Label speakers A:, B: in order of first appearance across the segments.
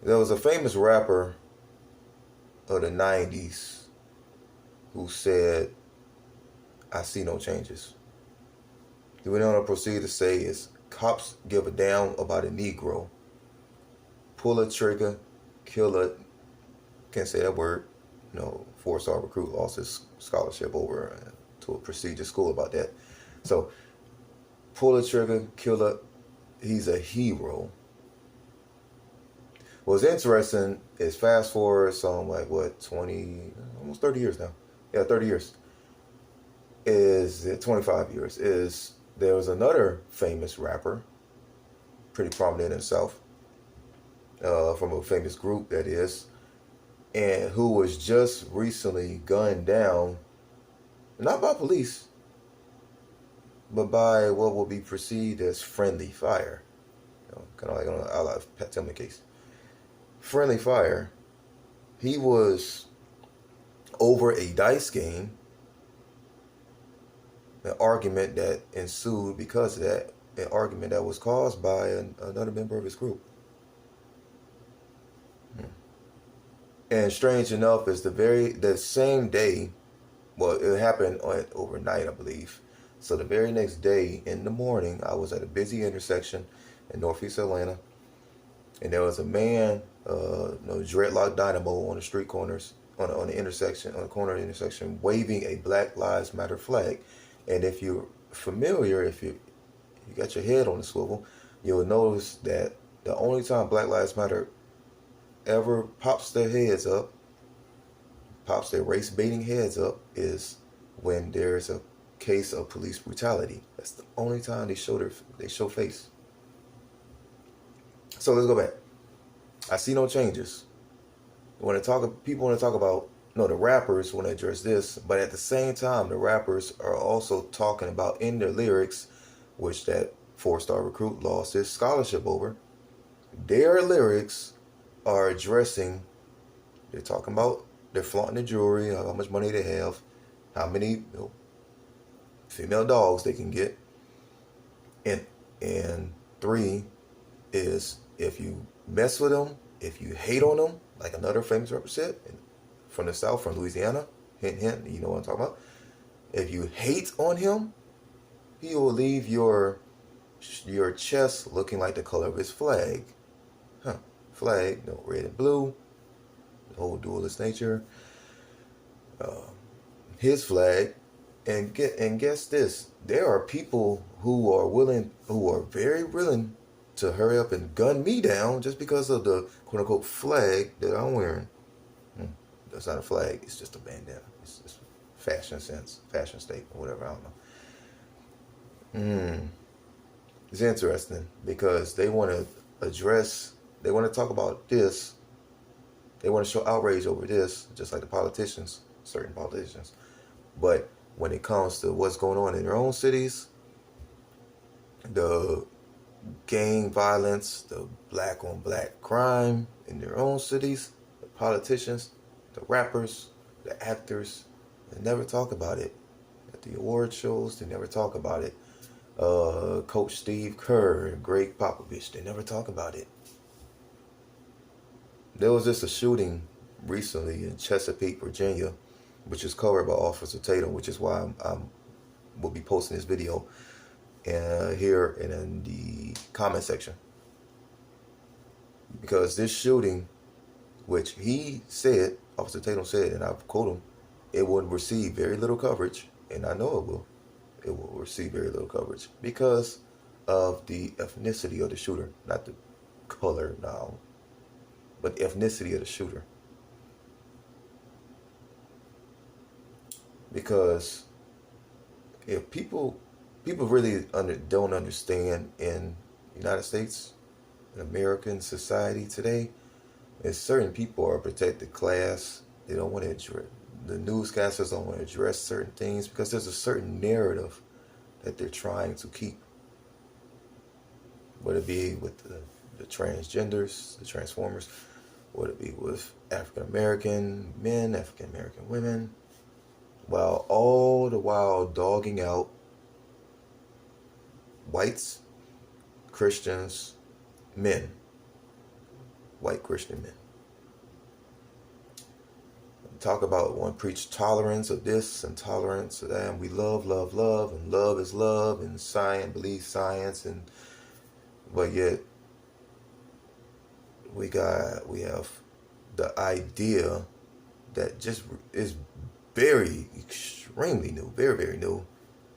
A: There was a famous rapper of the 90s who said, I see no changes. He went on to proceed to say, is cops give a damn about a Negro. Pull a trigger, kill a, can't say that word, four-star recruit lost his scholarship over to a prestigious school about that. So, pull a trigger, kill a, he's a hero. What's interesting is fast forward some 20, almost 30 years now. Yeah, 30 years. Is it 25 years? Is there was another famous rapper, pretty prominent himself, from a famous group that is, and who was just recently gunned down, not by police, but by what will be perceived as friendly fire. Kind of like on a la Pat Tillman case. Friendly fire. He was over a dice game, an argument that ensued because of that, an argument that was caused by another member of his group. And strange enough, is the same day, well, it happened overnight, I believe. So the very next day in the morning, I was at a busy intersection in Northeast Atlanta, and there was a man, dreadlock dynamo on the street corners, on the intersection, on the corner of the intersection, waving a Black Lives Matter flag. And if you're familiar, if you got your head on the swivel, you'll notice that the only time Black Lives Matter ever pops their heads up, pops their race baiting heads up, is when there's a case of police brutality. That's the only time they show face. So let's go back. I see no changes. People want to talk about, the rappers want to address this, but at the same time, the rappers are also talking about in their lyrics, which that four-star recruit lost his scholarship over. Their lyrics are addressing, they're talking about, they're flaunting the jewelry, how much money they have, how many female dogs they can get. And three is, if you mess with them, if you hate on them, like another famous rapper said, from the South, from Louisiana, hint, hint, you know what I'm talking about. If you hate on him, he will leave your chest looking like the color of his flag. Flag, red and blue, the whole dualist nature. His flag, and guess this: there are people who are very willing to hurry up and gun me down just because of the quote unquote flag that I'm wearing. That's not a flag; it's just a bandana. It's fashion sense, fashion statement, whatever. I don't know. It's interesting because they want to address. They want to talk about this. They want to show outrage over this, just like the politicians, certain politicians. But when it comes to what's going on in their own cities, the gang violence, the black on black crime in their own cities, the politicians, the rappers, the actors, they never talk about it. At the award shows, they never talk about it. Coach Steve Kerr and Greg Popovich, they never talk about it. There was just a shooting recently in Chesapeake, Virginia, which is covered by Officer Tatum, which is why I will be posting this video here in the comment section. Because this shooting, which he said, Officer Tatum said, and I've quoted him, it would receive very little coverage, and I know it will. It will receive very little coverage because of the ethnicity of the shooter, not the color now, but the ethnicity of the shooter. Because if people really don't understand in the United States, in American society today, is certain people are a protected class. They don't want to address, the newscasters don't want to address certain things because there's a certain narrative that they're trying to keep. Whether it be with the transgenders, the transformers, whether it be with African American men, African American women, while all the while dogging out whites, Christians, men. white Christian men. Talk about one preach tolerance of this and tolerance of that, and we love, and love is love, and science, believe science, and but yet we have the idea that just is very extremely new, very, very new.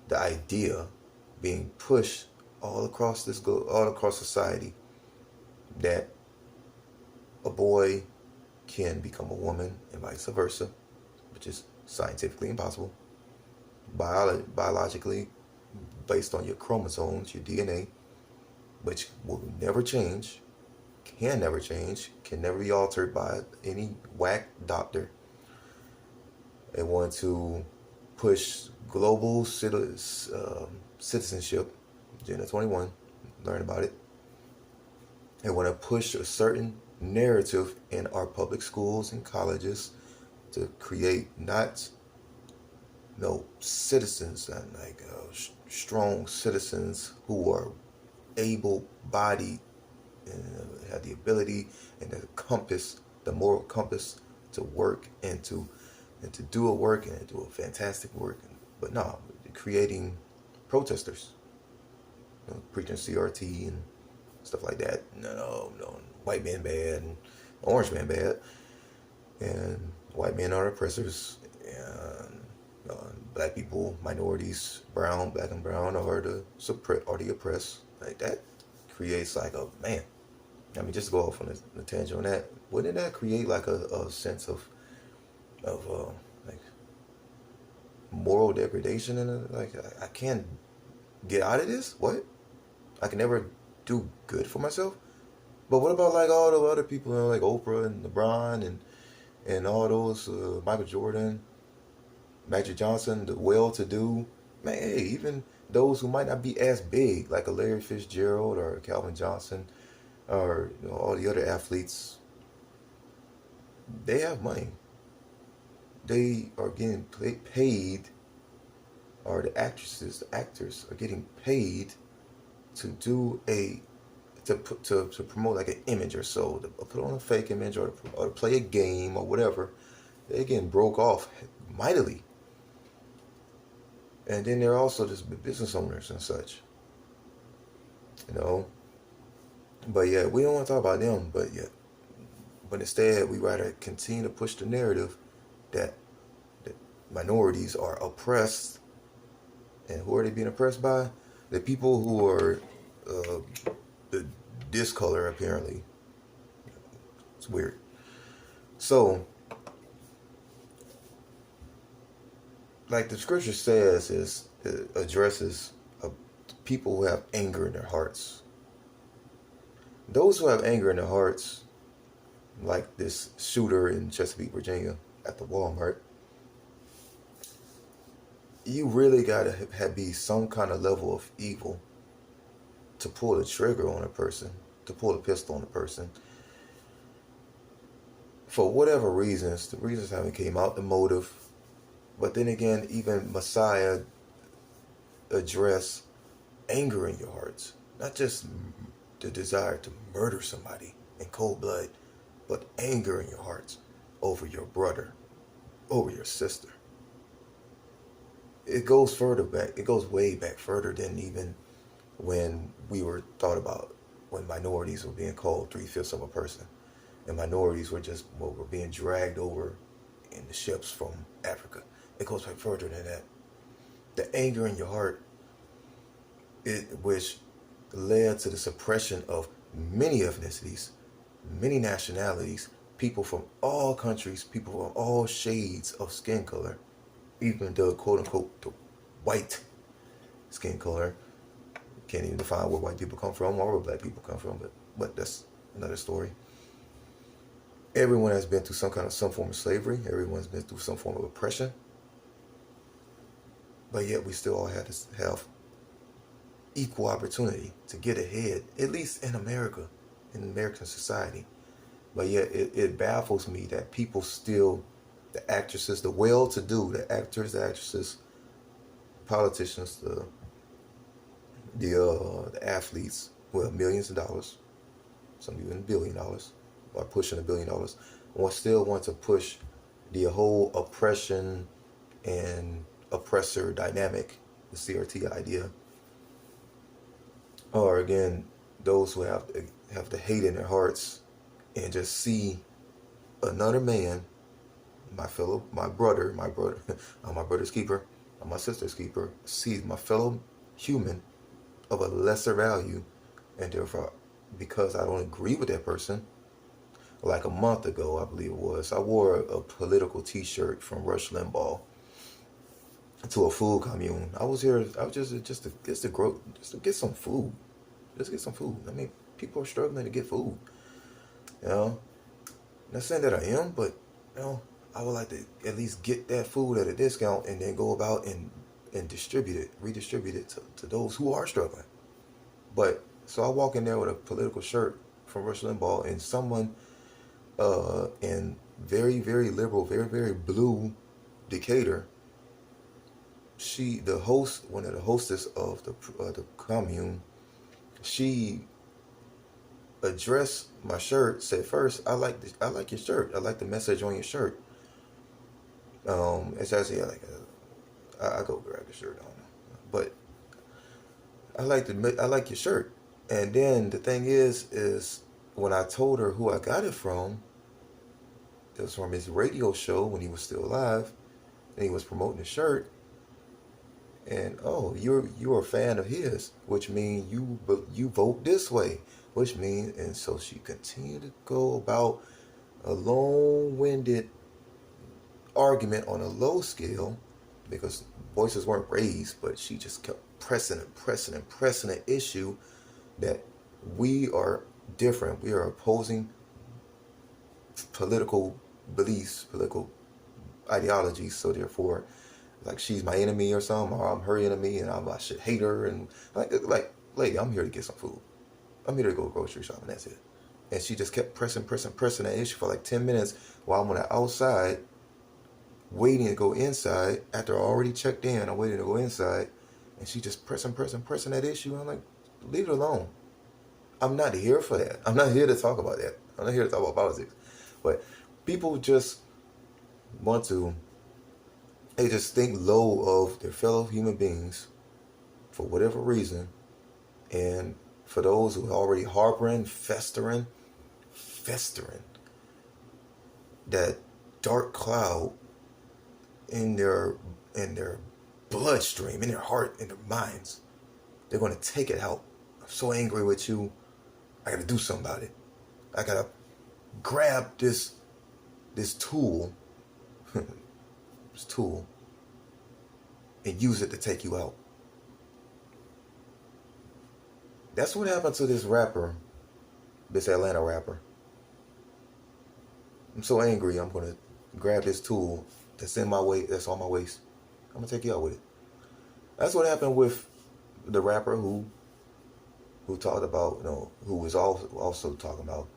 A: The idea being pushed all across all across society, that a boy can become a woman and vice versa, which is scientifically impossible. Biologically, based on your chromosomes, your DNA, which will never change, can never change, can never be altered by any whack doctor. They want to push global citizenship, Agenda 21, learn about it. They want to push a certain narrative in our public schools and colleges to create not citizens and strong citizens who are able-bodied and have the ability and the compass, the moral compass to work and to do a work and do a fantastic work. But no, creating protesters, preaching CRT and stuff like that. No, white man bad and orange man bad, and white men are oppressors, and black people, minorities, black and brown are the oppressed. Like that creates like a man. I mean, just to go off on the tangent on that, wouldn't that create like a sense of like moral degradation and like I can't get out of this? What? I can never do good for myself? But what about like all the other people, like Oprah and LeBron and all those, Michael Jordan, Magic Johnson, the well-to-do, man, hey, even those who might not be as big, like a Larry Fitzgerald or Calvin Johnson, or all the other athletes, they have money. They are getting paid, or the actors are getting paid to do to promote like an image or so, to put on a fake image or to play a game or whatever. They're getting broke off mightily. And then they're also just business owners and such. But yeah, we don't want to talk about them, but instead we rather continue to push the narrative that minorities are oppressed. And who are they being oppressed by? The people who are this color, apparently. It's weird. So, like the scripture says, it addresses people who have anger in their hearts. Those who have anger in their hearts, like this shooter in Chesapeake, Virginia, at the Walmart, you really gotta be some kind of level of evil to pull the trigger on a person, to pull the pistol on a person. For whatever reasons, the reasons haven't came out, the motive. But then again, even Messiah addressed anger in your hearts. Not just the desire to murder somebody in cold blood, but anger in your hearts over your brother, over your sister. It goes further back. It goes way back further than even when we were thought about when minorities were being called 3/5 of a person. And minorities were were being dragged over in the ships from Africa. It goes back further than that. The anger in your heart, which led to the suppression of many ethnicities, many nationalities, people from all countries, people from all shades of skin color, even the quote-unquote the white skin color. Can't even define where white people come from or where black people come from, but that's another story. Everyone has been through some form of slavery. Everyone's been through some form of oppression. But yet we still all have to have equal opportunity to get ahead, at least in America, in American society. But yet it baffles me that people still, the actresses, the well-to-do, the actors, the actresses, politicians, the athletes who have millions of dollars, some even $1 billion, or pushing $1 billion, or still want to push the whole oppression and oppressor dynamic, the CRT idea. Or again, those who have the hate in their hearts and just see another man, my brother, I'm my brother's keeper, I'm my sister's keeper, sees my fellow human of a lesser value, and therefore, because I don't agree with that person, like a month ago, I believe it was, I wore a political T-shirt from Rush Limbaugh to a food commune. I was just to get some food. Just get some food. I mean, people are struggling to get food. You know, not saying that I am, but you know, I would like to at least get that food at a discount and then go about and redistribute it to those who are struggling. But so I walk in there with a political shirt from Rush Limbaugh, and someone in very, very liberal, very, very blue Decatur, one of the hostess of the commune, she addressed my shirt, said first, I like your shirt. I like the message on your shirt. It's actually I go grab the shirt, I don't know. But I like your shirt. And then the thing is when I told her who I got it from, it was from his radio show when he was still alive, and he was promoting the shirt. And you're a fan of his, which means you vote this way, which means, and so she continued to go about a long-winded argument on a low scale, because voices weren't raised, but she just kept pressing an issue that we are different. We are opposing political beliefs, political ideologies, so therefore, like, she's my enemy or something, or I'm her enemy, and I should hate her, and like, lady, I'm here to get some food. I'm here to go grocery shopping, that's it. And she just kept pressing that issue for like 10 minutes while I'm on the outside waiting to go inside. After I already checked in, I'm waiting to go inside, and she just pressing that issue. And I'm like, leave it alone. I'm not here for that. I'm not here to talk about that. I'm not here to talk about politics. But people just want to, they just think low of their fellow human beings for whatever reason. And for those who are already harboring, festering, that dark cloud in their bloodstream, in their heart, in their minds, they're going to take it out. I'm so angry with you. I got to do something about it. I got to grab this tool, and use it to take you out. That's what happened to this rapper, this Atlanta rapper. I'm so angry, I'm going to grab this tool that's in my way, that's on my waist. I'm going to take you out with it. That's what happened with the rapper who talked about, who was also talking about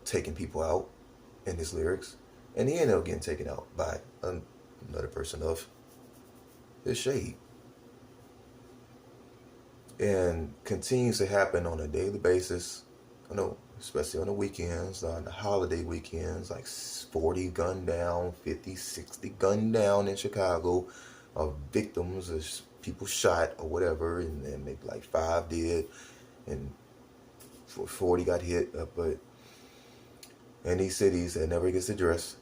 A: taking people out in his lyrics. And he ended up getting taken out by another person of his shade. And continues to happen on a daily basis. I know, especially on the weekends, on the holiday weekends, like 40 gunned down, 50, 60 gunned down in Chicago of victims, of people shot or whatever, and maybe like 5 did, and 40 got hit. But in these cities, that never gets addressed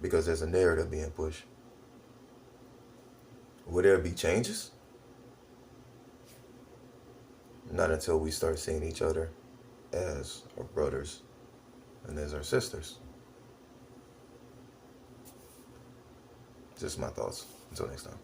A: because there's a narrative being pushed. Will there be changes? Not until we start seeing each other as our brothers and as our sisters. Just my thoughts. Until next time.